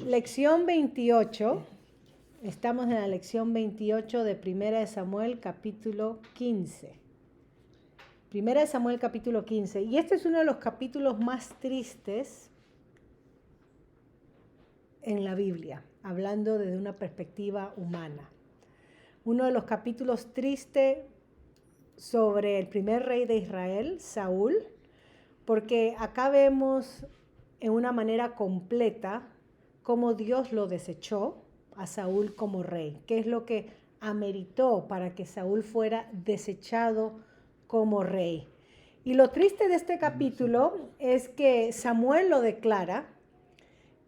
Lección 28. Estamos en la lección 28 de Primera de Samuel, capítulo 15. Primera de Samuel, capítulo 15. Y este es uno de los capítulos más tristes en la Biblia, hablando desde una perspectiva humana. Uno de los capítulos tristes sobre el primer rey de Israel, Saúl, porque acá vemos en una manera completa cómo Dios lo desechó a Saúl como rey, qué es lo que ameritó para que Saúl fuera desechado como rey. Y lo triste de este capítulo es que Samuel lo declara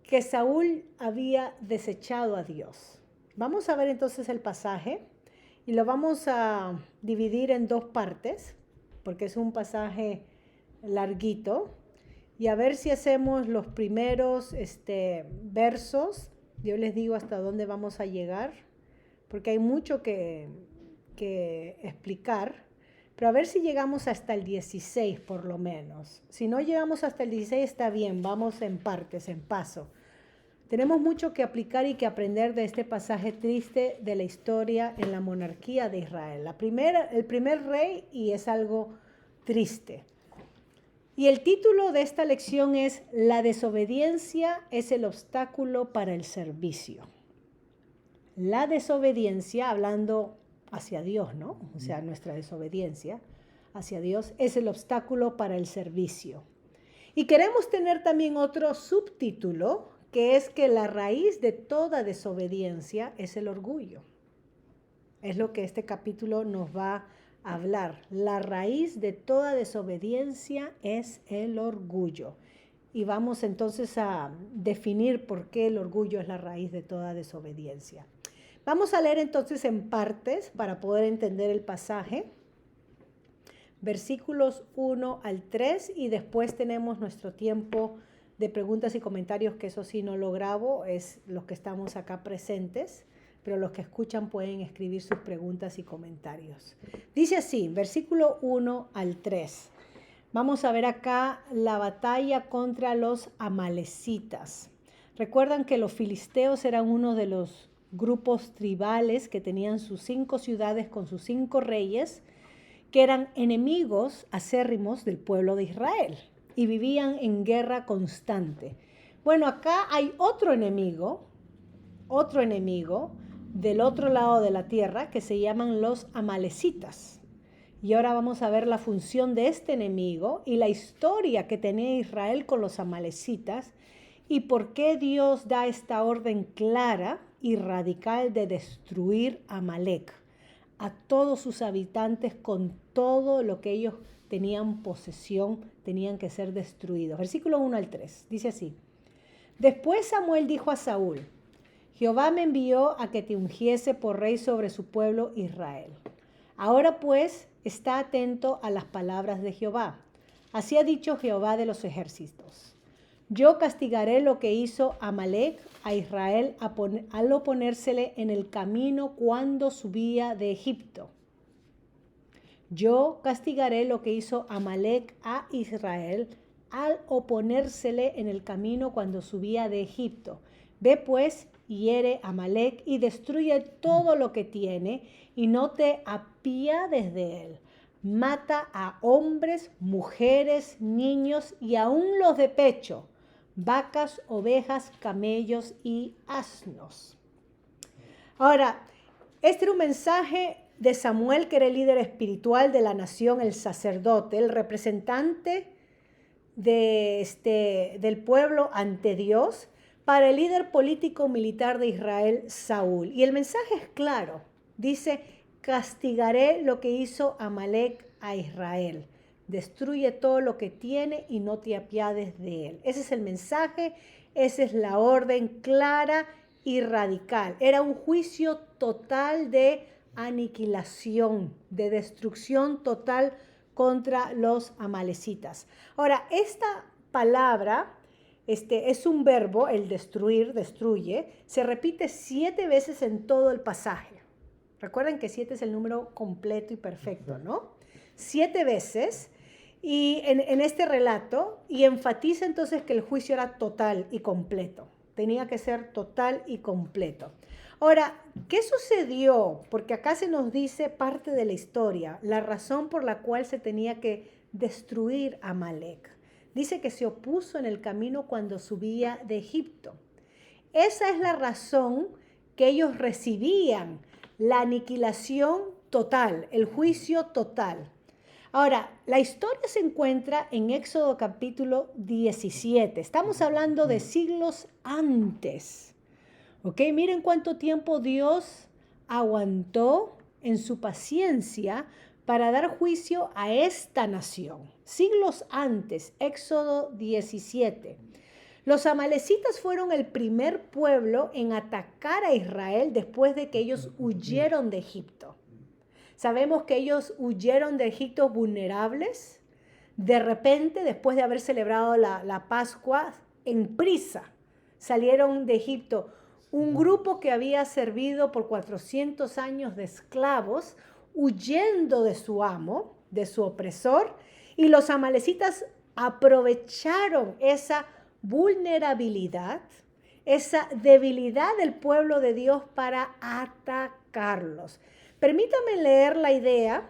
que Saúl había desechado a Dios. Vamos a ver entonces el pasaje y lo vamos a dividir en dos partes, porque es un pasaje larguito. Y a ver si hacemos los primeros versos. Yo les digo hasta dónde vamos a llegar, porque hay mucho que explicar. Pero a ver si llegamos hasta el 16 por lo menos. Si no llegamos hasta el 16 está bien, vamos en partes, en paso. Tenemos mucho que aplicar y que aprender de este pasaje triste de la historia en la monarquía de Israel. El primer rey, y es algo triste. Y el título de esta lección es La desobediencia es el obstáculo para el servicio. La desobediencia, hablando hacia Dios, ¿no? O sea, nuestra desobediencia hacia Dios es el obstáculo para el servicio. Y queremos tener también otro subtítulo, que es que la raíz de toda desobediencia es el orgullo. Es lo que este capítulo nos va a hablar. La raíz de toda desobediencia es el orgullo. Y vamos entonces a definir por qué el orgullo es la raíz de toda desobediencia. Vamos a leer entonces en partes para poder entender el pasaje. Versículos 1 al 3 y después tenemos nuestro tiempo de preguntas y comentarios, que eso sí no lo grabo, es los que estamos acá presentes, pero los que escuchan pueden escribir sus preguntas y comentarios. Dice así, versículo 1 al 3. Vamos a ver acá la batalla contra los amalecitas. Recuerdan que los filisteos eran uno de los grupos tribales que tenían sus 5 ciudades con sus 5 reyes, que eran enemigos acérrimos del pueblo de Israel y vivían en guerra constante. Bueno, acá hay otro enemigo del otro lado de la tierra que se llaman los amalecitas. Y ahora vamos a ver la función de este enemigo y la historia que tenía Israel con los amalecitas y por qué Dios da esta orden clara y radical de destruir a Amalec, a todos sus habitantes con todo lo que ellos tenían posesión, tenían que ser destruidos. Versículo 1 al 3, dice así. Después Samuel dijo a Saúl, Jehová me envió a que te ungiese por rey sobre su pueblo Israel. Ahora pues, está atento a las palabras de Jehová. Así ha dicho Jehová de los ejércitos. Yo castigaré lo que hizo Amalec a Israel al oponérsele en el camino cuando subía de Egipto. Yo castigaré lo que hizo Amalec a Israel al oponérsele en el camino cuando subía de Egipto. Ve pues, hiere a Amalec y destruye todo lo que tiene y no te apiades de él. Mata a hombres, mujeres, niños y aún los de pecho, vacas, ovejas, camellos y asnos. Ahora, este era un mensaje de Samuel, que era el líder espiritual de la nación, el sacerdote, el representante del pueblo ante Dios, para el líder político militar de Israel, Saúl. Y el mensaje es claro. Dice, castigaré lo que hizo Amalec a Israel. Destruye todo lo que tiene y no te apiades de él. Ese es el mensaje, esa es la orden clara y radical. Era un juicio total de aniquilación, de destrucción total contra los amalecitas. Ahora, esta palabra es un verbo, el destruir, destruye, se repite 7 veces en todo el pasaje. Recuerden que 7 es el número completo y perfecto, ¿no? 7 veces y en este relato, y enfatiza entonces que el juicio era total y completo. tenía que ser total y completo. Ahora, ¿qué sucedió? Porque acá se nos dice parte de la historia, la razón por la cual se tenía que destruir a Amalek. Dice que se opuso en el camino cuando subía de Egipto. Esa es la razón que ellos recibían, la aniquilación total, el juicio total. Ahora, la historia se encuentra en Éxodo capítulo 17. Estamos hablando de siglos antes. ¿Ok? Miren cuánto tiempo Dios aguantó en su paciencia para dar juicio a esta nación. Siglos antes, Éxodo 17. Los amalecitas fueron el primer pueblo en atacar a Israel después de que ellos huyeron de Egipto. Sabemos que ellos huyeron de Egipto vulnerables. De repente, después de haber celebrado la Pascua, en prisa salieron de Egipto. Un grupo que había servido por 400 años de esclavos, huyendo de su amo, de su opresor, y los amalecitas aprovecharon esa vulnerabilidad, esa debilidad del pueblo de Dios para atacarlos. Permítame leer la idea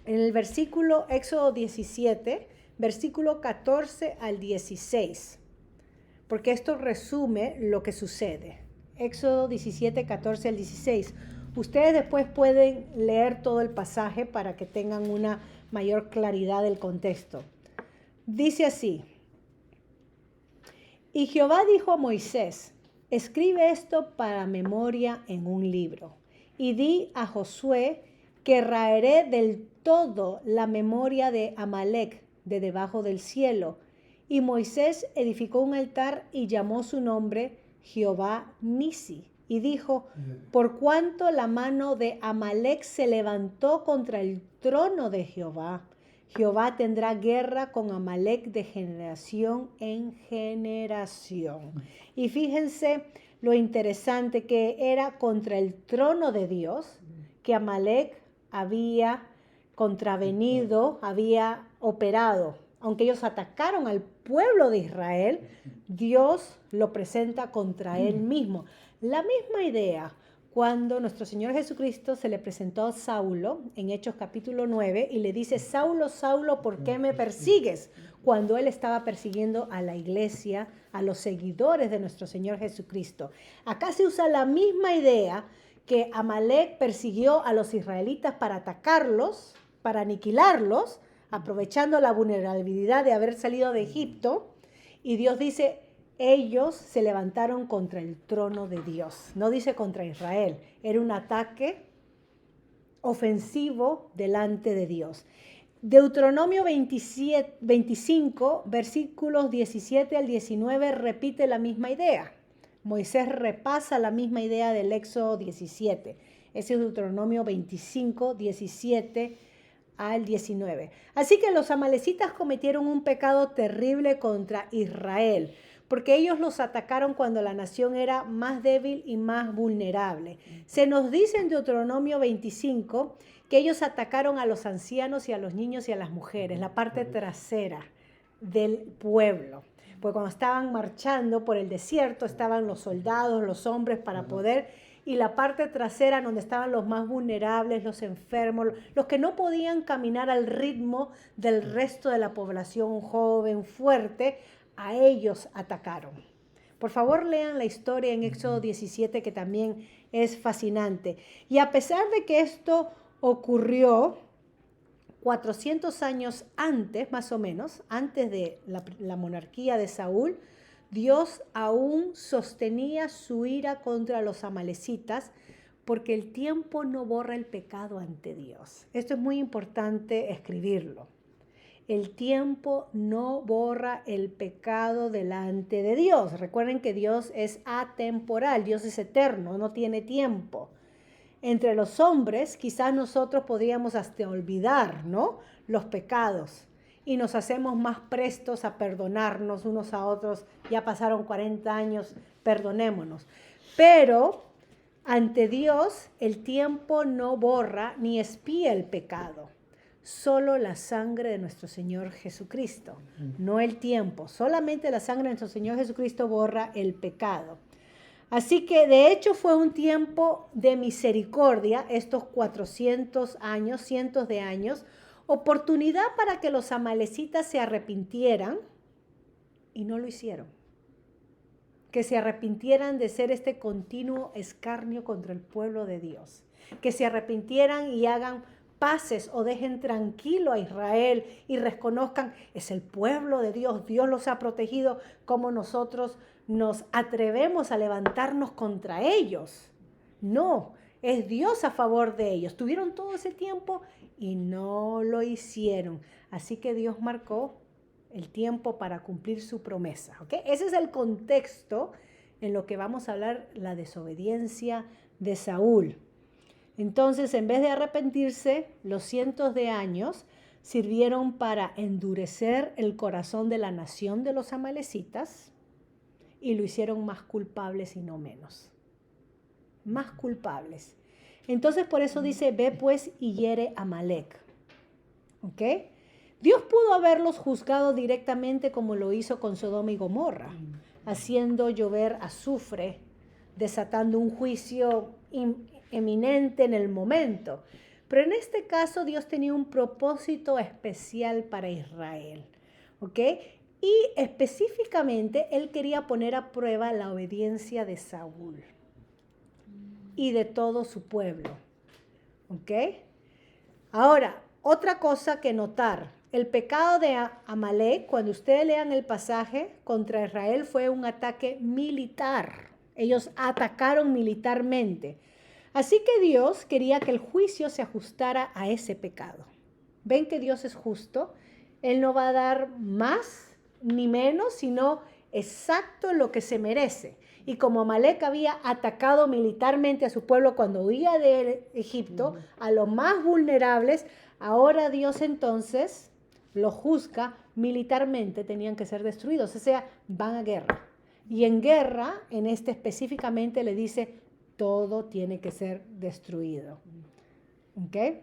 en el versículo Éxodo 17, versículo 14 al 16, porque esto resume lo que sucede. Éxodo 17, 14 al 16. Ustedes después pueden leer todo el pasaje para que tengan una mayor claridad del contexto. Dice así: y Jehová dijo a Moisés, escribe esto para memoria en un libro, y di a Josué que raeré del todo la memoria de Amalek de debajo del cielo. Y Moisés edificó un altar y llamó su nombre Jehová Nisi. Y dijo, por cuanto la mano de Amalek se levantó contra el trono de Jehová, Jehová tendrá guerra con Amalek de generación en generación. Y fíjense lo interesante que era contra el trono de Dios, que Amalek había contravenido, había operado. Aunque ellos atacaron al pueblo de Israel, Dios lo presenta contra él mismo. La misma idea cuando nuestro Señor Jesucristo se le presentó a Saulo en Hechos capítulo 9 y le dice, Saulo, Saulo, ¿por qué me persigues? Cuando él estaba persiguiendo a la iglesia, a los seguidores de nuestro Señor Jesucristo. Acá se usa la misma idea que Amalek persiguió a los israelitas para atacarlos, para aniquilarlos, aprovechando la vulnerabilidad de haber salido de Egipto. Y Dios dice, ellos se levantaron contra el trono de Dios. No dice contra Israel. Era un ataque ofensivo delante de Dios. Deuteronomio 25, versículos 17 al 19, repite la misma idea. Moisés repasa la misma idea del Éxodo 17. Ese es Deuteronomio 25, 17 al 19. Así que los amalecitas cometieron un pecado terrible contra Israel, porque ellos los atacaron cuando la nación era más débil y más vulnerable. Se nos dice en Deuteronomio 25 que ellos atacaron a los ancianos y a los niños y a las mujeres, la parte trasera del pueblo. Porque cuando estaban marchando por el desierto, estaban los soldados, los hombres para poder, y la parte trasera donde estaban los más vulnerables, los enfermos, los que no podían caminar al ritmo del resto de la población joven, fuerte, a ellos atacaron. Por favor, lean la historia en Éxodo 17, que también es fascinante. Y a pesar de que esto ocurrió 400 años antes, más o menos, antes de la monarquía de Saúl, Dios aún sostenía su ira contra los amalecitas, porque el tiempo no borra el pecado ante Dios. Esto es muy importante escribirlo. El tiempo no borra el pecado delante de Dios. Recuerden que Dios es atemporal, Dios es eterno, no tiene tiempo. Entre los hombres, quizás nosotros podríamos hasta olvidar, ¿no?, los pecados, y nos hacemos más prestos a perdonarnos unos a otros. Ya pasaron 40 años, perdonémonos. Pero ante Dios, el tiempo no borra ni espía el pecado. solo la sangre de nuestro Señor Jesucristo, no el tiempo. Solamente la sangre de nuestro Señor Jesucristo borra el pecado. Así que de hecho fue un tiempo de misericordia, estos 400 años, cientos de años, oportunidad para que los amalecitas se arrepintieran y no lo hicieron. Que se arrepintieran de ser este continuo escarnio contra el pueblo de Dios. Que se arrepintieran y hagan paces o dejen tranquilo a Israel y reconozcan, es el pueblo de Dios, Dios los ha protegido, como nosotros nos atrevemos a levantarnos contra ellos. No, es Dios a favor de ellos. Tuvieron todo ese tiempo y no lo hicieron. Así que Dios marcó el tiempo para cumplir su promesa. ¿Okay? Ese es el contexto en lo que vamos a hablar, la desobediencia de Saúl. Entonces, en vez de arrepentirse, los cientos de años sirvieron para endurecer el corazón de la nación de los amalecitas y lo hicieron más culpables y no menos. Más culpables. Entonces, por eso dice, ve pues y hiere a Amalec. ¿Ok? Dios pudo haberlos juzgado directamente como lo hizo con Sodoma y Gomorra, haciendo llover azufre, desatando un juicio eminente en el momento. Pero en este caso Dios tenía un propósito especial para Israel, ¿ok? Y específicamente Él quería poner a prueba la obediencia de Saúl y de todo su pueblo, ¿ok? Ahora, otra cosa que notar, el pecado de Amalec, cuando ustedes lean el pasaje contra Israel, fue un ataque militar. Ellos atacaron militarmente. Así que Dios quería que el juicio se ajustara a ese pecado. ¿Ven que Dios es justo? Él no va a dar más ni menos, sino exacto lo que se merece. Y como Amalec había atacado militarmente a su pueblo cuando huía de Egipto, a los más vulnerables, ahora Dios entonces los juzga militarmente, tenían que ser destruidos. O sea, van a guerra. Y en guerra, en este específicamente le dice, todo tiene que ser destruido. ¿Ok?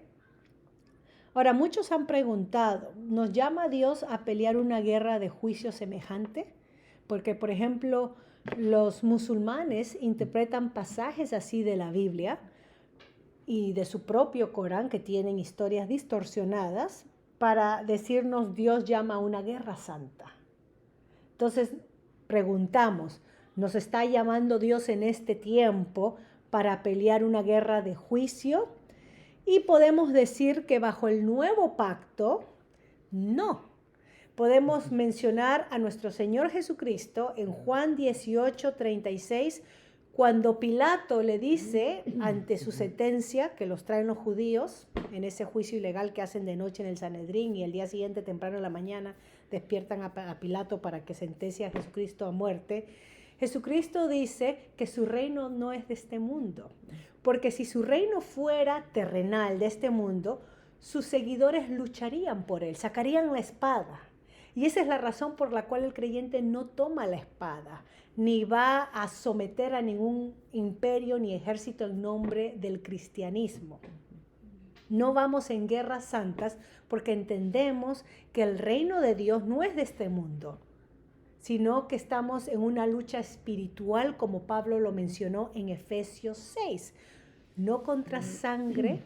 Ahora, muchos han preguntado, ¿nos llama Dios a pelear una guerra de juicio semejante? Porque, por ejemplo, los musulmanes interpretan pasajes así de la Biblia y de su propio Corán, que tienen historias distorsionadas, para decirnos Dios llama a una guerra santa. Entonces, preguntamos, ¿nos está llamando Dios en este tiempo para pelear una guerra de juicio? Y podemos decir que bajo el nuevo pacto, no. Podemos mencionar a nuestro Señor Jesucristo en Juan 18:36, cuando Pilato le dice ante su sentencia, que los traen los judíos, en ese juicio ilegal que hacen de noche en el Sanedrín, y el día siguiente, temprano en la mañana, despiertan a Pilato para que sentencie a Jesucristo a muerte. Jesucristo dice que su reino no es de este mundo, porque si su reino fuera terrenal de este mundo, sus seguidores lucharían por él, sacarían la espada. Y esa es la razón por la cual el creyente no toma la espada, ni va a someter a ningún imperio ni ejército en nombre del cristianismo. No vamos en guerras santas porque entendemos que el reino de Dios no es de este mundo, sino que estamos en una lucha espiritual, como Pablo lo mencionó en Efesios 6. No contra sangre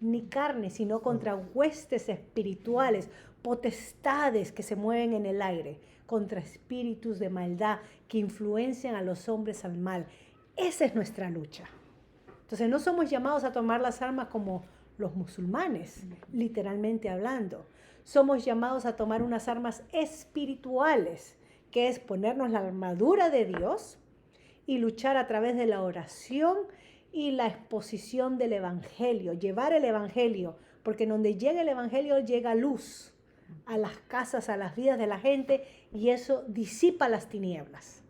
ni carne, sino contra huestes espirituales, potestades que se mueven en el aire, contra espíritus de maldad que influencian a los hombres al mal. Esa es nuestra lucha. Entonces no somos llamados a tomar las armas como los musulmanes, literalmente hablando. Somos llamados a tomar unas armas espirituales, que es ponernos la armadura de Dios y luchar a través de la oración y la exposición del evangelio, llevar el evangelio, porque donde llega el evangelio llega luz a las casas, a las vidas de la gente, y eso disipa las tinieblas.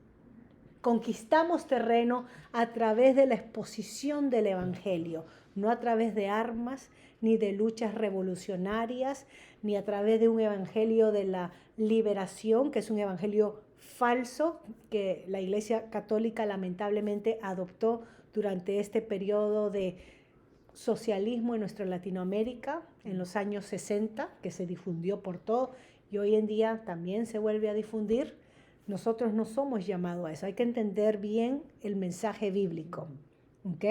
Conquistamos terreno a través de la exposición del evangelio, no a través de armas, ni de luchas revolucionarias, ni a través de un evangelio de la liberación, que es un evangelio falso que la Iglesia Católica lamentablemente adoptó durante este periodo de socialismo en nuestra Latinoamérica en los años 60, que se difundió por todo, y hoy en día también se vuelve a difundir. Nosotros no somos llamados a eso. Hay que entender bien el mensaje bíblico. ¿Ok?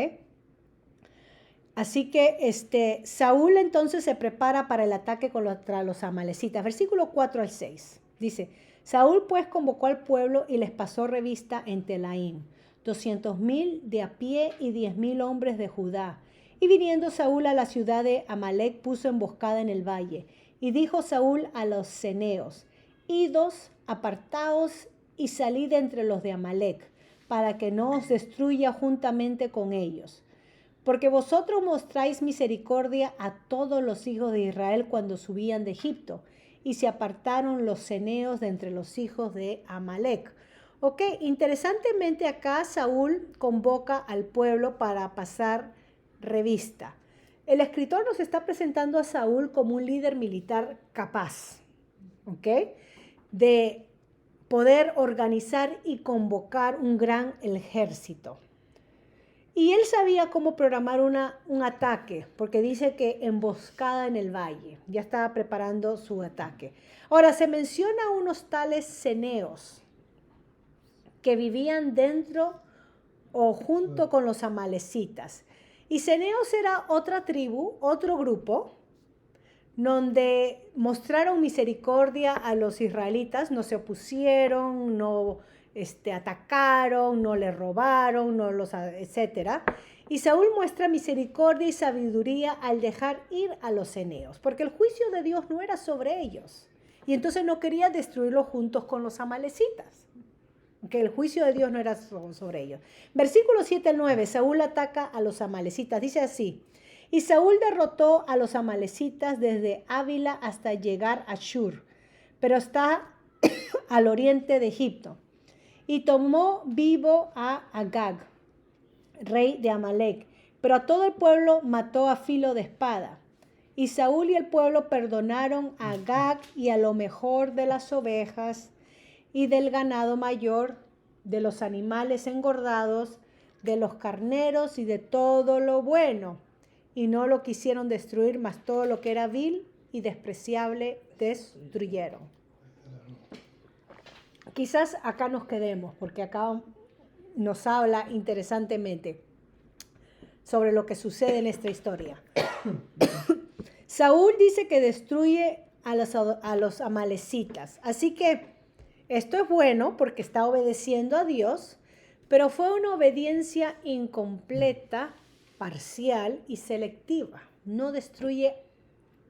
Así que Saúl entonces se prepara para el ataque contra los amalecitas. Versículo 4 al 6. Dice, Saúl pues convocó al pueblo y les pasó revista en Telaim, 200,000 de a pie y 10,000 hombres de Judá. Y viniendo Saúl a la ciudad de Amalec, puso emboscada en el valle. Y dijo Saúl a los ceneos, idos, apartaos y salid entre los de Amalec, para que no os destruya juntamente con ellos. Porque vosotros mostráis misericordia a todos los hijos de Israel cuando subían de Egipto, y se apartaron los ceneos de entre los hijos de Amalec. Ok, interesantemente acá Saúl convoca al pueblo para pasar revista. El escritor nos está presentando a Saúl como un líder militar capaz, ¿ok? De poder organizar y convocar un gran ejército. Y él sabía cómo programar un ataque, porque dice que emboscada en el valle, ya estaba preparando su ataque. Ahora, se menciona unos tales ceneos que vivían dentro o junto con los amalecitas. Y ceneos era otra tribu, otro grupo, donde mostraron misericordia a los israelitas, no se opusieron, no atacaron, no les robaron, no los, etcétera. Y Saúl muestra misericordia y sabiduría al dejar ir a los ceneos, porque el juicio de Dios no era sobre ellos. Y entonces no quería destruirlos juntos con los amalecitas, que el juicio de Dios no era sobre ellos. Versículo 7 al 9, Saúl ataca a los amalecitas. Dice así, y Saúl derrotó a los amalecitas desde Ávila hasta llegar a Shur, pero está al oriente de Egipto. Y tomó vivo a Agag, rey de Amalec, pero a todo el pueblo mató a filo de espada. Y Saúl y el pueblo perdonaron a Agag y a lo mejor de las ovejas y del ganado mayor, de los animales engordados, de los carneros y de todo lo bueno. Y no lo quisieron destruir, mas todo lo que era vil y despreciable destruyeron. Quizás acá nos quedemos, porque acá nos habla interesantemente sobre lo que sucede en esta historia. Saúl dice que destruye a los amalecitas. Así que esto es bueno porque está obedeciendo a Dios, pero fue una obediencia incompleta, parcial y selectiva. No destruye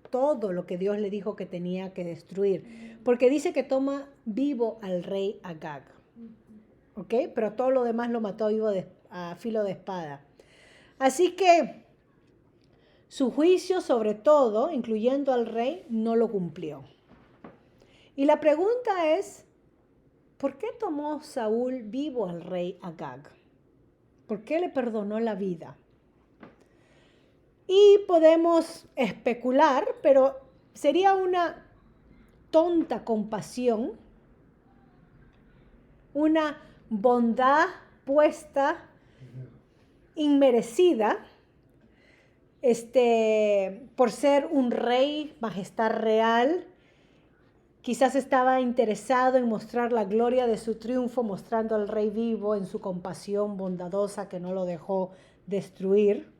todo lo que Dios le dijo que tenía que destruir, porque dice que toma vivo al rey Agag, ¿ok? Pero todo lo demás lo mató vivo a filo de espada. Así que su juicio sobre todo, incluyendo al rey, no lo cumplió. Y la pregunta es, ¿por qué tomó Saúl vivo al rey Agag? ¿Por qué le perdonó la vida? Y podemos especular, pero sería una tonta compasión, una bondad puesta, inmerecida, por ser un rey, majestad real. Quizás estaba interesado en mostrar la gloria de su triunfo, mostrando al rey vivo en su compasión bondadosa que no lo dejó destruir.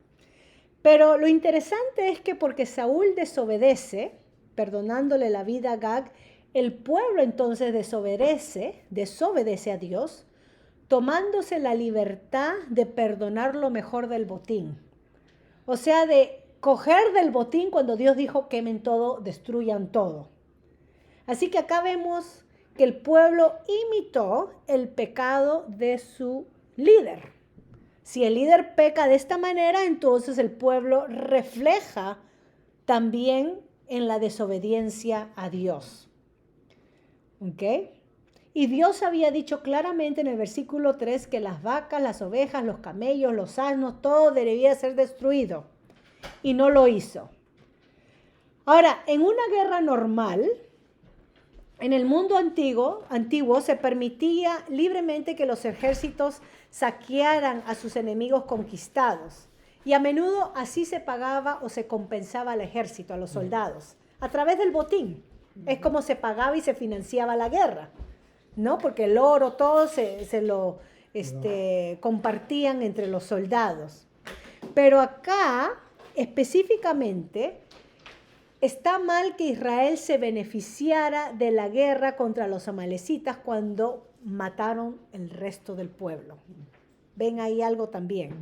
Pero lo interesante es que porque Saúl desobedece, perdonándole la vida a Agag, el pueblo entonces desobedece a Dios, tomándose la libertad de perdonar lo mejor del botín. O sea, de coger del botín cuando Dios dijo quemen todo, destruyan todo. Así que acá vemos que el pueblo imitó el pecado de su líder. Si el líder peca de esta manera, entonces el pueblo refleja también en la desobediencia a Dios. ¿Ok? Y Dios había dicho claramente en el versículo 3 que las vacas, las ovejas, los camellos, los asnos, todo debía ser destruido. Y no lo hizo. Ahora, en una guerra normal, en el mundo antiguo se permitía libremente que los ejércitos saquearan a sus enemigos conquistados. Y a menudo así se pagaba o se compensaba al ejército, a los soldados, a través del botín. Es como se pagaba y se financiaba la guerra, ¿no? Porque el oro, todo se lo compartían entre los soldados. Pero acá, específicamente, está mal que Israel se beneficiara de la guerra contra los amalecitas cuando mataron el resto del pueblo. Ven ahí algo también.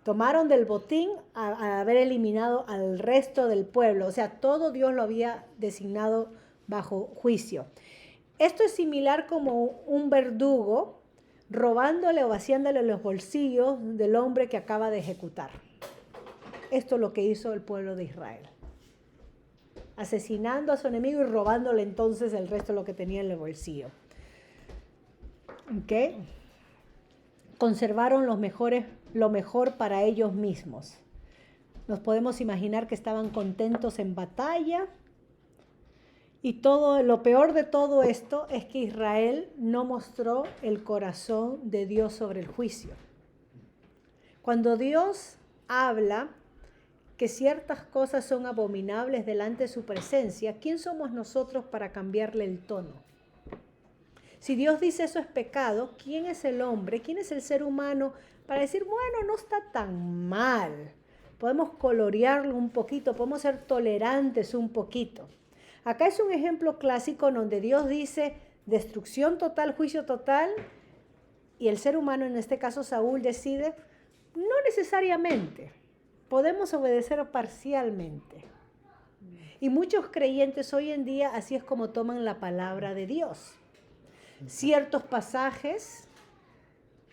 Tomaron del botín a haber eliminado al resto del pueblo. O sea, todo Dios lo había designado bajo juicio. Esto es similar como un verdugo robándole o vaciándole los bolsillos del hombre que acaba de ejecutar. Esto es lo que hizo el pueblo de Israel. Asesinando a su enemigo y robándole entonces el resto de lo que tenía en el bolsillo. ¿Ok? Conservaron lo mejor para ellos mismos. Nos podemos imaginar que estaban contentos en batalla. Y lo peor de todo esto es que Israel no mostró el corazón de Dios sobre el juicio. Cuando Dios habla que ciertas cosas son abominables delante de su presencia, ¿quién somos nosotros para cambiarle el tono? Si Dios dice eso es pecado, ¿quién es el hombre? ¿Quién es el ser humano para decir, bueno, no está tan mal? Podemos colorearlo un poquito, podemos ser tolerantes un poquito. Acá es un ejemplo clásico donde Dios dice destrucción total, juicio total, y el ser humano, en este caso Saúl, decide, no necesariamente, podemos obedecer parcialmente. Y muchos creyentes hoy en día así es como toman la palabra de Dios. Ciertos pasajes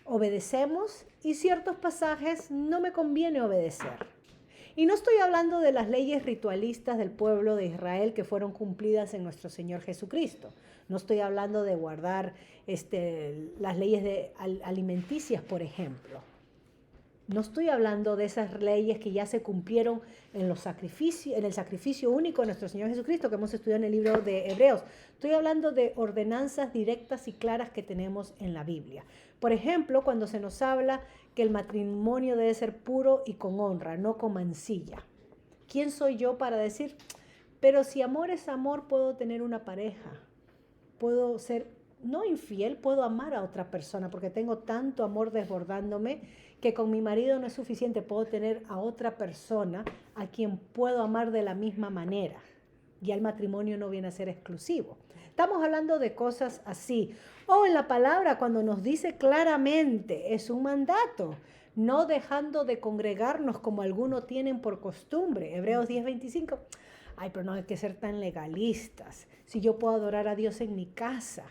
obedecemos y ciertos pasajes no me conviene obedecer. Y no estoy hablando de las leyes ritualistas del pueblo de Israel que fueron cumplidas en nuestro Señor Jesucristo. No estoy hablando de guardar las leyes alimenticias, por ejemplo. No estoy hablando de esas leyes que ya se cumplieron en el sacrificio único de nuestro Señor Jesucristo que hemos estudiado en el libro de Hebreos. Estoy hablando de ordenanzas directas y claras que tenemos en la Biblia. Por ejemplo, cuando se nos habla que el matrimonio debe ser puro y con honra, no con mancilla. ¿Quién soy yo para decir, pero si amor es amor, puedo tener una pareja? Puedo ser, no infiel, puedo amar a otra persona porque tengo tanto amor desbordándome que con mi marido no es suficiente, puedo tener a otra persona a quien puedo amar de la misma manera. Ya el matrimonio no viene a ser exclusivo. Estamos hablando de cosas así. O en la palabra, cuando nos dice claramente, es un mandato, no dejando de congregarnos como algunos tienen por costumbre. Hebreos 10:25. Ay, pero no hay que ser tan legalistas. Si yo puedo adorar a Dios en mi casa,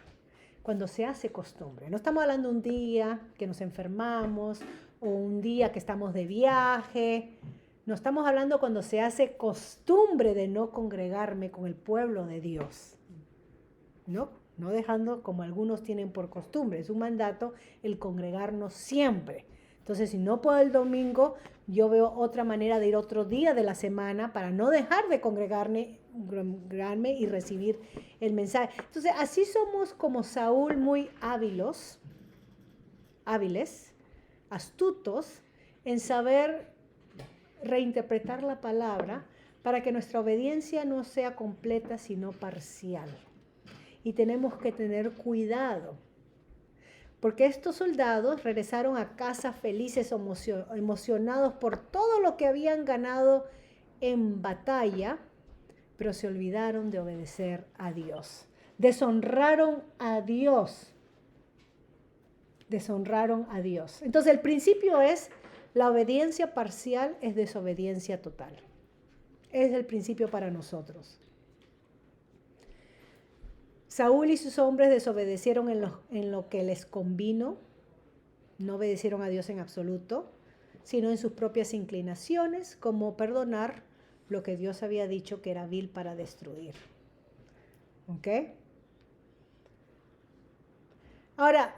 cuando se hace costumbre. No estamos hablando un día que nos enfermamos o un día que estamos de viaje. No estamos hablando cuando se hace costumbre de no congregarme con el pueblo de Dios. No dejando como algunos tienen por costumbre. Es un mandato el congregarnos siempre. Entonces, si no puedo el domingo, yo veo otra manera de ir otro día de la semana para no dejar de congregarme y recibir el mensaje. Entonces, así somos como Saúl, muy hábiles, astutos en saber reinterpretar la palabra para que nuestra obediencia no sea completa, sino parcial. Y tenemos que tener cuidado, porque estos soldados regresaron a casa felices, emocionados por todo lo que habían ganado en batalla, pero se olvidaron de obedecer a Dios. Deshonraron a Dios. Deshonraron a Dios. Entonces el principio es, la obediencia parcial es desobediencia total. Es el principio para nosotros. Saúl y sus hombres desobedecieron en lo que les convino, no obedecieron a Dios en absoluto, sino en sus propias inclinaciones, como perdonar lo que Dios había dicho que era vil para destruir. ¿Ok? Ahora,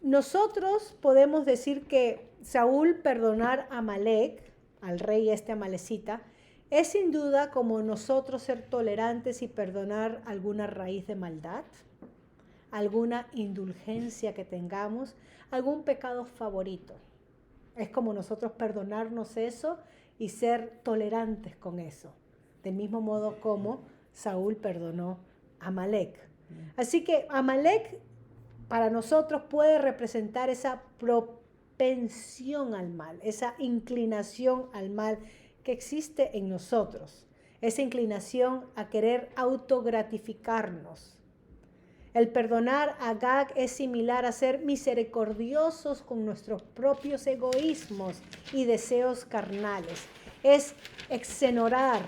nosotros podemos decir que Saúl perdonar a Amalek, al rey amalecita, es sin duda como nosotros ser tolerantes y perdonar alguna raíz de maldad, alguna indulgencia que tengamos, algún pecado favorito. Es como nosotros perdonarnos eso y ser tolerantes con eso. Del mismo modo como Saúl perdonó a Amalek. Así que Amalek para nosotros puede representar esa propensión al mal, esa inclinación al mal que existe en nosotros, esa inclinación a querer autogratificarnos. El perdonar a Agag es similar a ser misericordiosos con nuestros propios egoísmos y deseos carnales. Es exonerar,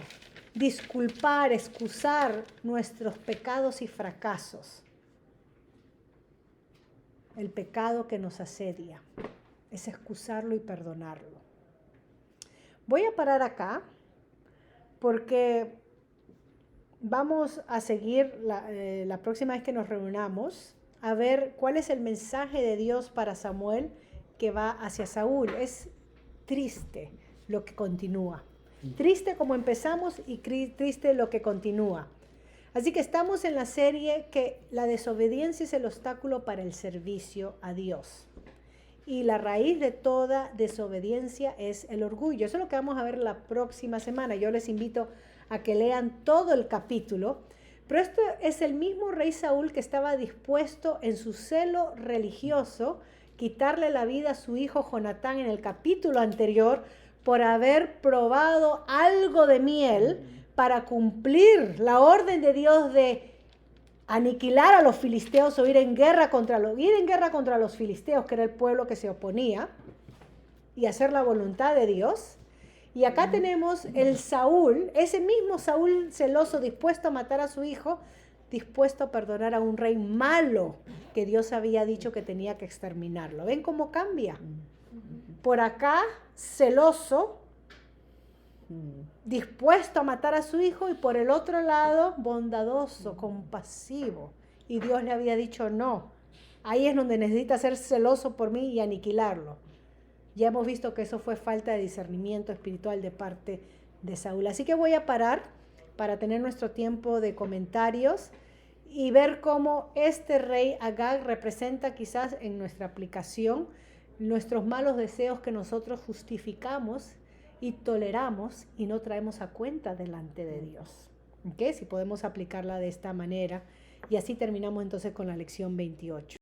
disculpar, excusar nuestros pecados y fracasos. El pecado que nos asedia es excusarlo y perdonarlo. Voy a parar acá porque vamos a seguir la próxima vez que nos reunamos a ver cuál es el mensaje de Dios para Samuel que va hacia Saúl. Es triste lo que continúa. Triste como empezamos y triste lo que continúa. Así que estamos en la serie que la desobediencia es el obstáculo para el servicio a Dios. Y la raíz de toda desobediencia es el orgullo. Eso es lo que vamos a ver la próxima semana. Yo les invito a que lean todo el capítulo. Pero esto es el mismo rey Saúl que estaba dispuesto en su celo religioso quitarle la vida a su hijo Jonatán en el capítulo anterior por haber probado algo de miel para cumplir la orden de Dios de aniquilar a los filisteos o ir en guerra contra los filisteos, que era el pueblo que se oponía, y hacer la voluntad de Dios. Y acá tenemos el Saúl, ese mismo Saúl celoso, dispuesto a matar a su hijo, dispuesto a perdonar a un rey malo que Dios había dicho que tenía que exterminarlo. ¿Ven cómo cambia? Por acá, celoso, dispuesto a matar a su hijo, y por el otro lado, bondadoso, compasivo. Y Dios le había dicho no. Ahí es donde necesita ser celoso por mí y aniquilarlo. Ya hemos visto que eso fue falta de discernimiento espiritual de parte de Saúl. Así que voy a parar para tener nuestro tiempo de comentarios y ver cómo este rey Agag representa quizás en nuestra aplicación nuestros malos deseos que nosotros justificamos y toleramos y no traemos a cuenta delante de Dios. ¿Okay? Si podemos aplicarla de esta manera. Y así terminamos entonces con la lección 28.